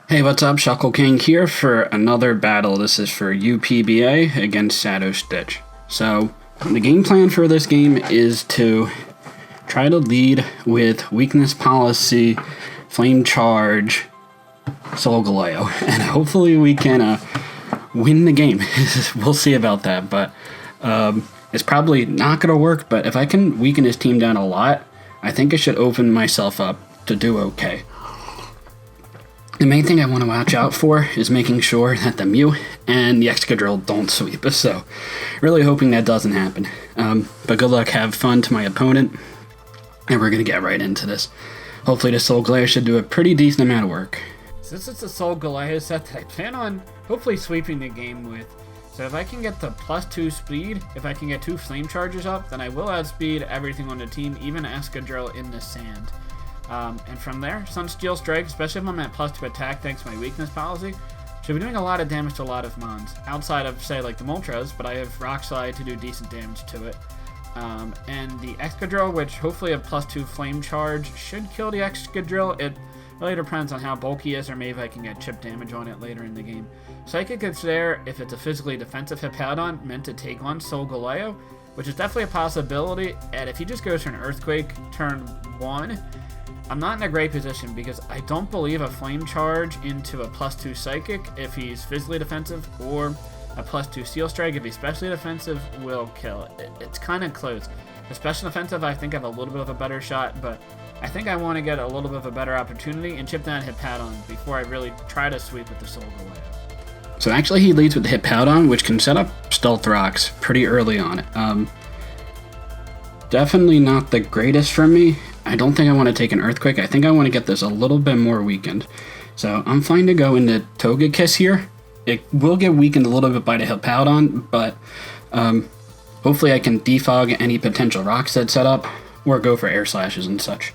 Hey, what's up? Shuckle King here for another battle. This is for UPBA against Shadow Stitch. So, the game plan for this game is to try to lead with Weakness Policy, Flame Charge, Solgaleo, and hopefully we can win the game. We'll see about that, but it's probably not going to work, but if I can weaken his team down a lot, I think I should open myself up to do okay. The main thing I want to watch out for is making sure that the Mew and the excadrill don't sweep, so really hoping that doesn't happen. But good luck, have fun to my opponent, and we're going to get right into this. Hopefully the Solgaleo should do a pretty decent amount of work. Since it's a Solgaleo set that I plan on hopefully sweeping the game with, so if I can get the +2 speed, if I can get 2 flame charges up, then I will outspeed everything on the team, even excadrill in the sand. And from there, Sunsteel Strike, especially if I'm at +2 attack thanks to my weakness policy, should be doing a lot of damage to a lot of mons. Outside of, say, like the Moltres, but I have Rock Slide to do decent damage to it. And the excadrill, which hopefully a +2 flame charge should kill the excadrill. It really depends on how bulky he is, or maybe I can get chip damage on it later in the game. Psychic is there if it's a physically defensive Hippowdon meant to take on Solgaleo, which is definitely a possibility. And if he just goes for an Earthquake turn 1, I'm not in a great position because I don't believe a Flame Charge into a +2 Psychic if he's physically defensive, or a +2 Steel Strike if he's specially defensive will kill. It's kind of close. The special defensive, I think I have a little bit of a better shot, but I think I want to get a little bit of a better opportunity and chip down Hippowdon before I really try to sweep with the Solgaleo. So actually he leads with the Hippowdon, which can set up Stealth Rocks pretty early on. Definitely not the greatest for me. I don't think I want to take an Earthquake. I think I want to get this a little bit more weakened. So I'm fine to go into Togekiss here. It will get weakened a little bit by the Hippowdon, but hopefully I can defog any potential rocks that set up, or go for Air Slashes and such.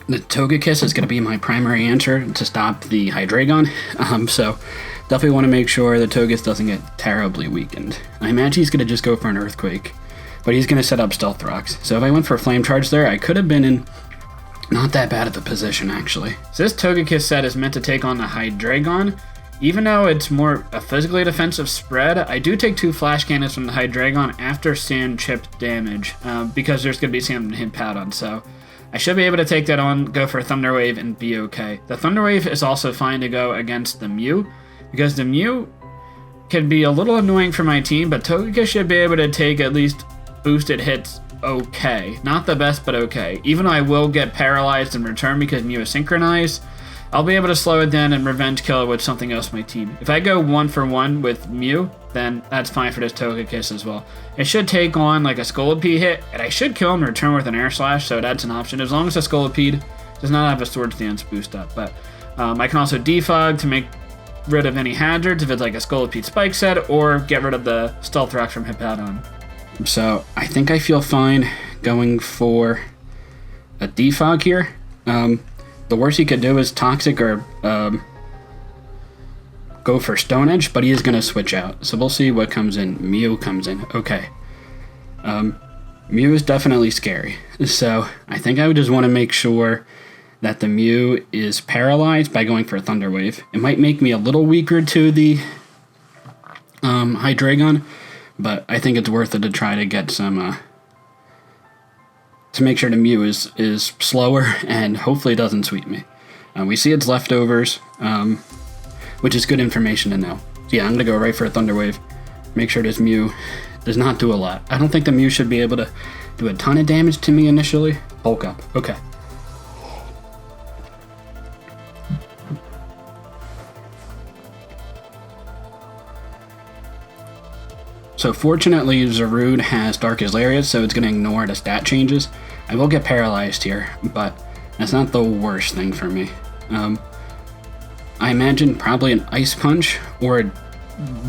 The Togekiss is going to be my primary answer to stop the hydreigon, so definitely want to make sure the Togekiss doesn't get terribly weakened. I imagine he's going to just go for an Earthquake, but he's going to set up Stealth Rocks. So if I went for a Flame Charge there, I could have been in not that bad of a position, actually. So this Togekiss set is meant to take on the hydreigon. Even though it's more a physically defensive spread, I do take 2 Flash Cannons from the hydreigon after sand chip damage, because there's going to be sand and Hippowdon, so I should be able to take that on, go for a Thunder Wave, and be okay. The Thunder Wave is also fine to go against the Mew, because the Mew can be a little annoying for my team, but Togekiss should be able to take at least boosted hits okay. Not the best, but okay. Even though I will get paralyzed in return because Mew is synchronized, I'll be able to slow it down and revenge kill it with something else in my team. If I go 1-for-1 with Mew, then that's fine for this Togekiss as well. It should take on like a Scolipede hit, and I should kill him in return with an Air Slash, so that's an option, as long as the Scolipede does not have a Sword Stance boost up. But I can also defog to make rid of any hazards if it's like a Scolipede Spike set, or get rid of the Stealth Rocks from Hippowdon. So I think I feel fine going for a defog here. The worst he could do is Toxic or go for Stone Edge, but he is going to switch out. So we'll see what comes in. Mew comes in. Okay. Mew is definitely scary. So I think I would just want to make sure that the Mew is paralyzed by going for a Thunder Wave. It might make me a little weaker to the hydreigon, but I think it's worth it to try to get some to make sure the Mew is slower and hopefully doesn't sweep me. We see its leftovers, which is good information to know. So yeah, I'm going to go right for a Thunder Wave. Make sure this Mew does not do a lot. I don't think the Mew should be able to do a ton of damage to me initially. Bulk up. Okay. So fortunately, Zarude has Darkest Lariat, so it's going to ignore the stat changes. I will get paralyzed here, but that's not the worst thing for me. I imagine probably an Ice Punch or it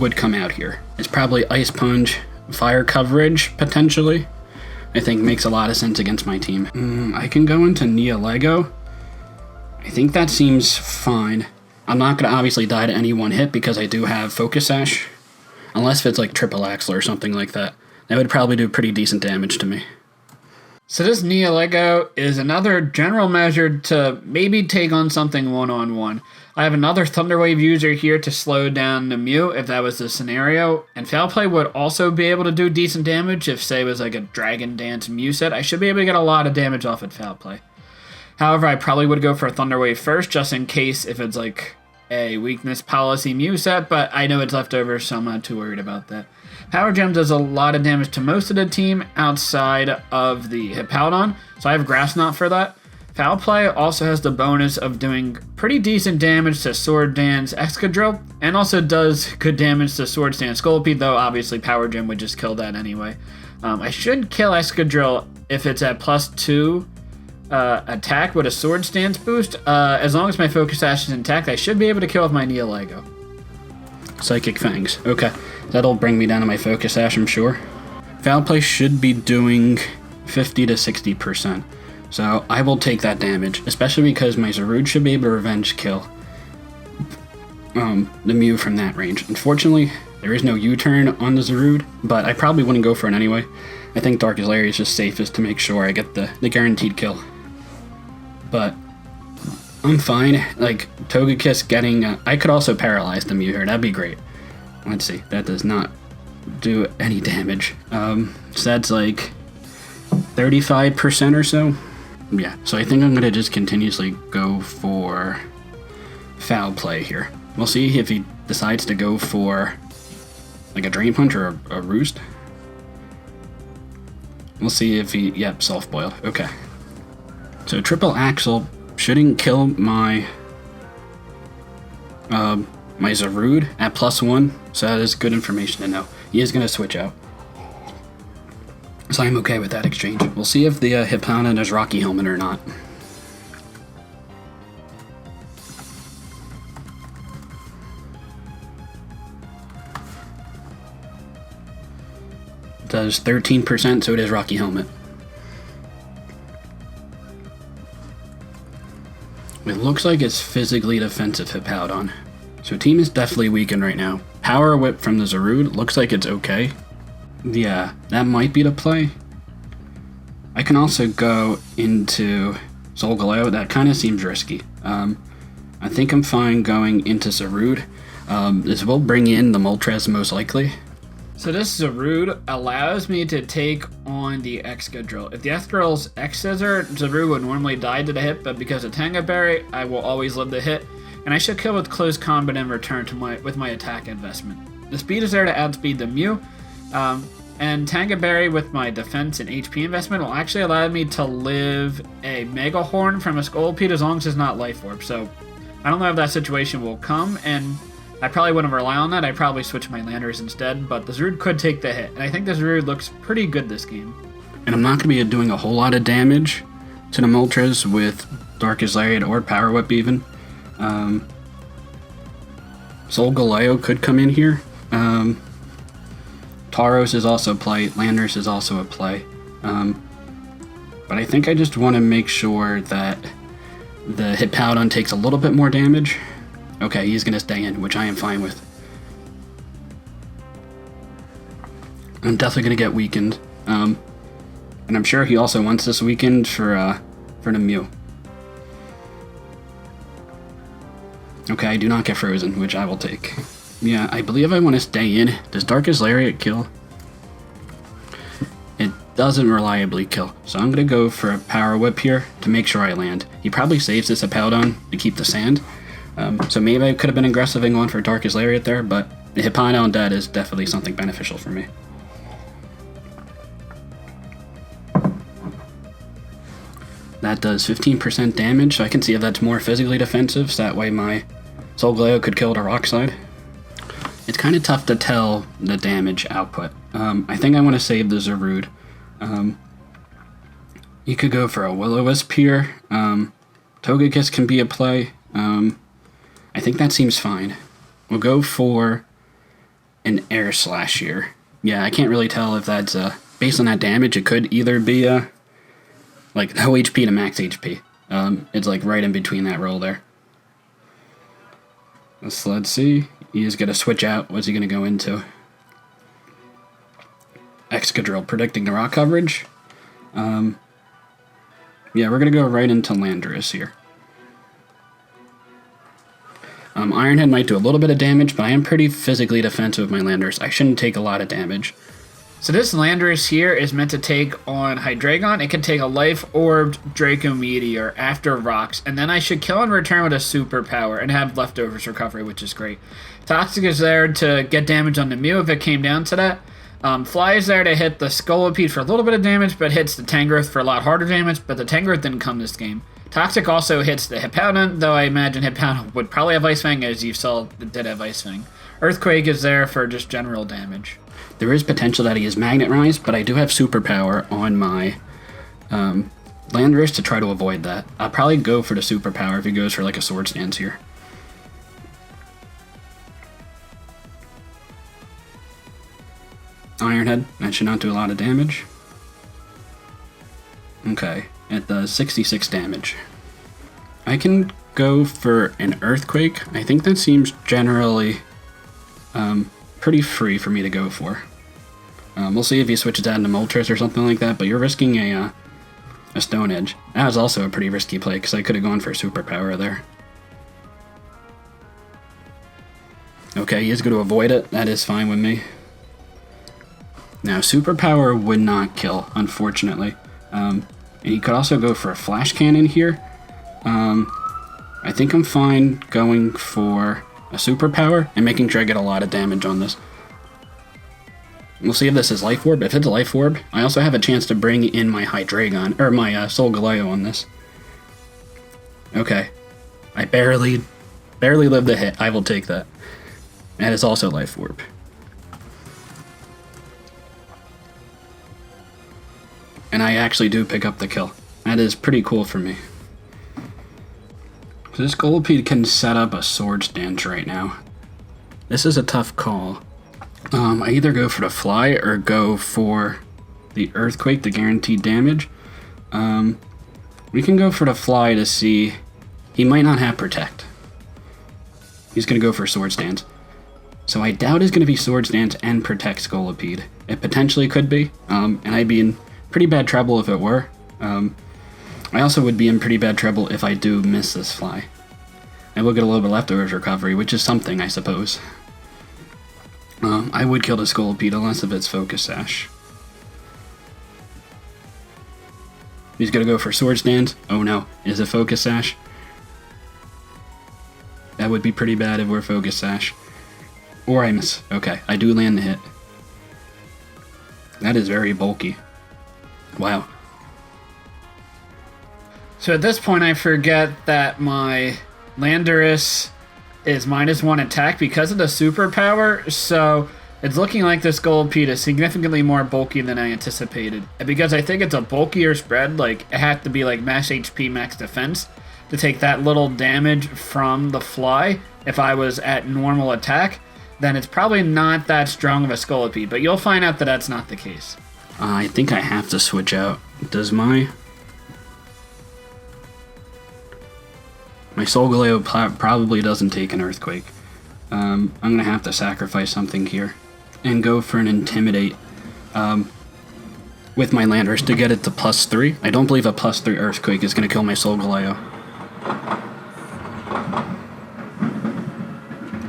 would come out here. It's probably Ice Punch, Fire Coverage, potentially. I think makes a lot of sense against my team. I can go into Neoligo. I think that seems fine. I'm not going to obviously die to any one hit because I do have Focus Sash. Unless it's like Triple Axle or something like that. That would probably do pretty decent damage to me. So this Neoligo is another general measure to maybe take on something one-on-one. I have another Thunderwave user here to slow down the Mew if that was the scenario, and Foul Play would also be able to do decent damage if, say, it was like a Dragon Dance Mew set. I should be able to get a lot of damage off at Foul Play. However, I probably would go for a Thunderwave first, just in case if it's like a weakness policy Mew set, but I know it's left over, so I'm not too worried about that. Power Gem does a lot of damage to most of the team outside of the Hippowdon, so I have Grass Knot for that. Foul Play also has the bonus of doing pretty decent damage to Sword Dance Excadrill, and also does good damage to Sword Dance Scolipede, though obviously Power Gem would just kill that anyway. I should kill Excadrill if it's at +2 attack with a Sword Stance boost. As long as my Focus Sash is intact, I should be able to kill with my Neoligo. Psychic Fangs. Okay, that'll bring me down to my Focus Sash, I'm sure. Foul Play should be doing 50 to 60%. So I will take that damage, especially because my Zarude should be able to revenge kill the Mew from that range. Unfortunately, there is no U-turn on the Zarude, but I probably wouldn't go for it anyway. I think Darkest Lair is just safest to make sure I get the guaranteed kill. But I'm fine. Like, Togekiss getting... I could also paralyze the Mew here. That'd be great. Let's see. That does not do any damage. So that's like 35% or so. Yeah, so I think I'm going to just continuously go for Foul Play here. We'll see if he decides to go for like a Drain Punch or a Roost. We'll see if he... Yep, Soft Boil. Okay. So Triple Axle shouldn't kill my my Zarude at +1, so that is good information to know. He is going to switch out. So I'm okay with that exchange. We'll see if the Hippowdon does Rocky Helmet or not. It does 13%, so it is Rocky Helmet. It looks like it's physically defensive Hippowdon. So team is definitely weakened right now. Power Whip from the Zarude looks like it's okay. Yeah, that might be the play. I can also go into Solgaleo. That kind of seems risky. I think I'm fine going into Zarude. This will bring in the Moltres most likely. So this Zarude allows me to take on the Excadrill. If the Excadrill's X-Scissor, Zarude would normally die to the hit, but because of Tanga Berry, I will always live the hit, and I should kill with Close Combat in return to with my attack investment. The speed is there to outspeed the Mew, and Tanga Berry with my defense and HP investment will actually allow me to live a Mega Horn from a Scolipede as long as it's not Life Orb. So I don't know if that situation will come, and I probably wouldn't rely on that. I'd probably switch my Landorus instead, but the Zarude could take the hit, and I think the Zarude looks pretty good this game. And I'm not going to be doing a whole lot of damage to the Moltres with Darkest Lariat or Power Whip even. Solgaleo could come in here. Tauros is also a play. Landorus is also a play. But I think I just want to make sure that the Hippowdon takes a little bit more damage. Okay, he's going to stay in, which I am fine with. I'm definitely going to get weakened. And I'm sure he also wants this weakened for the Mew. Okay, I do not get frozen, which I will take. Yeah, I believe I want to stay in. Does Darkest Lariat kill? It doesn't reliably kill, so I'm going to go for a Power Whip here to make sure I land. He probably saves this Hippowdon to keep the sand. So maybe I could have been aggressive and gone for Darkest Lariat there, but the Hippowdon dead is definitely something beneficial for me. That does 15% damage, so I can see if that's more physically defensive, so that way my Solgaleo could kill the Rock Slide. It's kind of tough to tell the damage output. I think I want to save the Zarude. You could go for a Will-O-Wisp here. Togekiss can be a play. I think that seems fine. We'll go for an Air Slash here. Yeah, I can't really tell if that's, based on that damage, it could either be, like, no HP to max HP. It's, like, right in between that roll there. Let's see. He's going to switch out. What's he going to go into? Excadrill, predicting the rock coverage. Yeah, we're going to go right into Landrush here. Ironhead might do a little bit of damage, but I am pretty physically defensive with my Landrush. I shouldn't take a lot of damage. So this Landorus here is meant to take on hydreigon. It can take a life-orbed Draco Meteor after rocks, and then I should kill and return with a superpower and have leftovers recovery, which is great. Toxic is there to get damage on the Mew if it came down to that. Fly is there to hit the Scolipede for a little bit of damage, but hits the Tangrowth for a lot harder damage, but the Tangrowth didn't come this game. Toxic also hits the Hippowdon, though I imagine Hippowdon would probably have Ice Fang, as you saw it did have Ice Fang. Earthquake is there for just general damage. There is potential that he is Magnet Rise, but I do have superpower on my Landrush to try to avoid that. I'll probably go for the superpower if he goes for like a Sword Stance here. Ironhead, that should not do a lot of damage. Okay, it does 66 damage. I can go for an Earthquake. I think that seems generally pretty free for me to go for. We'll see if he switches out into Moltres or something like that, but you're risking a Stone Edge. That was also a pretty risky play, because I could have gone for a superpower there. Okay, he is going to avoid it. That is fine with me. Now, superpower would not kill, unfortunately. And he could also go for a Flash Cannon here. I think I'm fine going for a superpower and making sure I get a lot of damage on this. We'll see if this is Life Orb. If it's a Life Orb, I also have a chance to bring in my hydreigon, or my Solgaleo on this. Okay. I barely lived the hit. I will take that. That is also Life Orb. And I actually do pick up the kill. That is pretty cool for me. So this Scolipede can set up a Sword Stance right now. This is a tough call. I either go for the Fly or go for the Earthquake to guarantee damage. We can go for the Fly to see. He might not have Protect. He's going to go for Sword Stance. So I doubt it's going to be Sword Stance and Protect Scolipede. It potentially could be, and I'd be in pretty bad trouble if it were. I also would be in pretty bad trouble if I do miss this Fly. I will get a little bit leftovers recovery, which is something, I suppose. I would kill the Scolipede unless if it's Focus Sash. He's gonna go for Sword Stance. Oh no, is it Focus Sash? That would be pretty bad if we're Focus Sash. Or I miss. Okay, I do land the hit. That is very bulky. Wow. So at this point I forget that my Landorus is -1 attack because of the superpower, so it's looking like this Scolipede is significantly more bulky than I anticipated. And because I think it's a bulkier spread, like it had to be like max HP, max defense to take that little damage from the Fly if I was at normal attack, then it's probably not that strong of a Scolipede, but you'll find out that that's not the case. I think I have to switch out. Does my Solgaleo probably doesn't take an Earthquake. I'm going to have to sacrifice something here and go for an Intimidate with my Landrush to get it to +3. I don't believe a +3 Earthquake is going to kill my Solgaleo.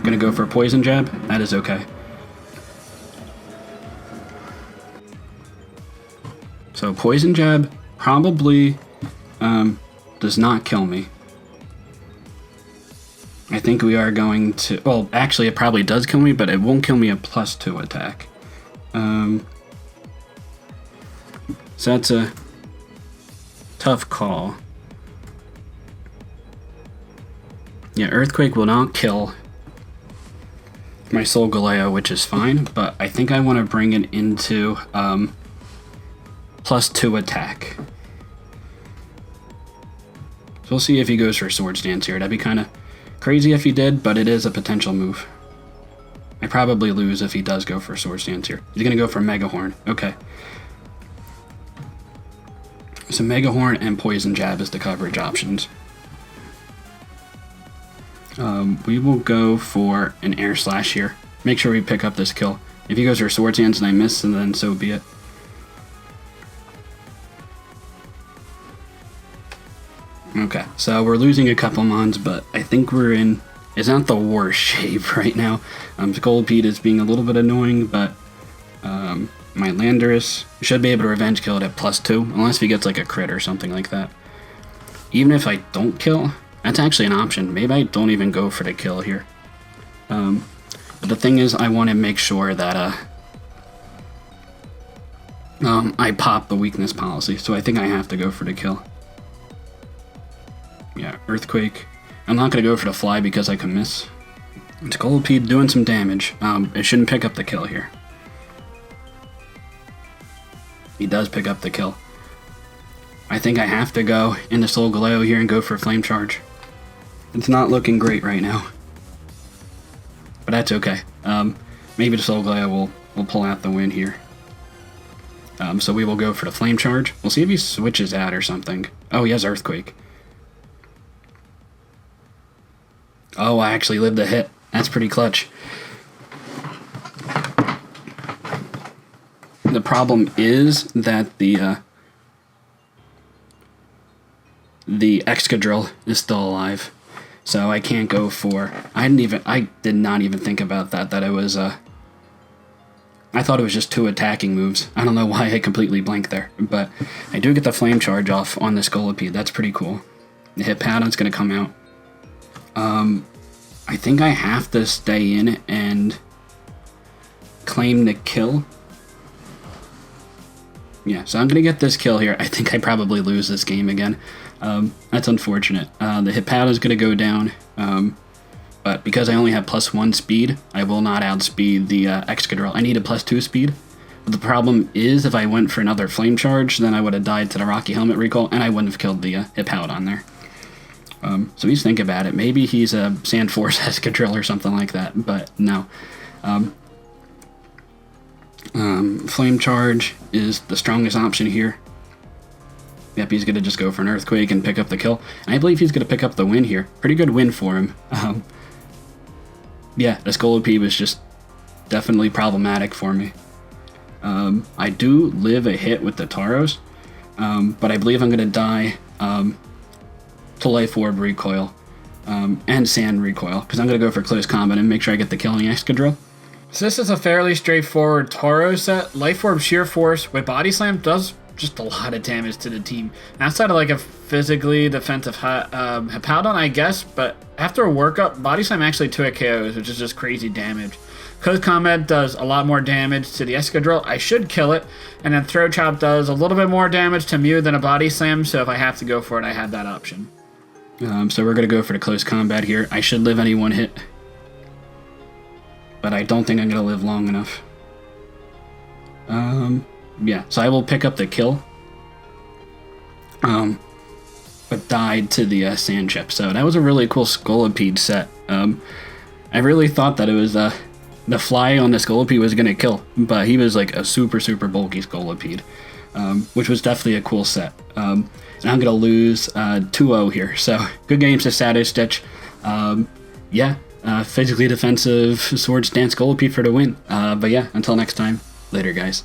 Going to go for a Poison Jab. That is okay. So Poison Jab probably does not kill me. I think we are going to... Well, actually, it probably does kill me, but it won't kill me a +2 attack. So that's a tough call. Yeah, Earthquake will not kill my Solgaleo, which is fine, but I think I want to bring it into +2 attack. So we'll see if he goes for a Sword Stance here. That'd be kind of crazy if he did, but it is a potential move. I probably lose if he does go for a Sword Stance here. He's going to go for Mega Horn. Okay. So Mega Horn and Poison Jab is the coverage options. We will go for an Air Slash here. Make sure we pick up this kill. If he goes for Sword Stance and I miss, then so be it. So we're losing a couple mons, but I think we're in... It's not the worst shape right now. Scolipede is being a little bit annoying, but my Landorus should be able to revenge kill it at +2, unless he gets like a crit or something like that. Even if I don't kill, that's actually an option. Maybe I don't even go for the kill here. But the thing is, I want to make sure that I pop the weakness policy, so I think I have to go for the kill. Yeah, Earthquake. I'm not going to go for the fly because I can miss. Scolipede doing some damage. It shouldn't pick up the kill here. He does pick up the kill. I think I have to go into Solgaleo here and go for a Flame Charge. It's not looking great right now. But that's okay. Maybe the Solgaleo will pull out the win here. So we will go for the Flame Charge. We'll see if he switches out or something. Oh, he has Earthquake. Oh, I actually lived the hit. That's pretty clutch. The problem is that the excadrill is still alive, so I can't go for... I did not even think about that it was I thought it was just 2 attacking moves. I don't know why I completely blanked there, but I do get the Flame Charge off on the Scolipede. That's pretty cool. The hit pattern's gonna come out. I think I have to stay in and claim the kill. Yeah, so I'm going to get this kill here. I think I probably lose this game again. That's unfortunate. The hit pattern is going to go down, but because I only have +1 speed, I will not outspeed the excadrill. I need a +2 speed. But the problem is if I went for another Flame Charge, then I would have died to the Rocky Helmet recoil, and I wouldn't have killed the Hippowdon there. So he's thinking about it. Maybe he's a Sand Force Excadrill or something like that, but no. Flame Charge is the strongest option here. Yep, he's going to just go for an Earthquake and pick up the kill. And I believe he's going to pick up the win here. Pretty good win for him. Yeah, the Scolipede was just definitely problematic for me. I do live a hit with the Tauros, but I believe I'm going to die to Life Orb recoil and Sand recoil, because I'm going to go for close combat and make sure I get the killing Excadrill. So this is a fairly straightforward Tauros set. Life Orb Sheer Force with Body Slam does just a lot of damage to the team. Outside of like a physically defensive Hippowdon, I guess, but after a workup, Body Slam actually 2-hit KOs, which is just crazy damage. Close Combat does a lot more damage to the Excadrill. I should kill it. And then Throat Chop does a little bit more damage to Mew than a Body Slam, so if I have to go for it, I have that option. So we're going to go for the close combat here. I should live any one hit, but I don't think I'm going to live long enough. Yeah, so I will pick up the kill, but died to the Sand Chip. So that was a really cool Scolipede set. I really thought that it was the fly on the Scolipede was going to kill, but he was like a super bulky Scolipede, which was definitely a cool set. And I'm going to lose 2-0 here. So good games to Shadow Stitch. Yeah, physically defensive Sword Stance Scolipede for the win. But yeah, until next time, later guys.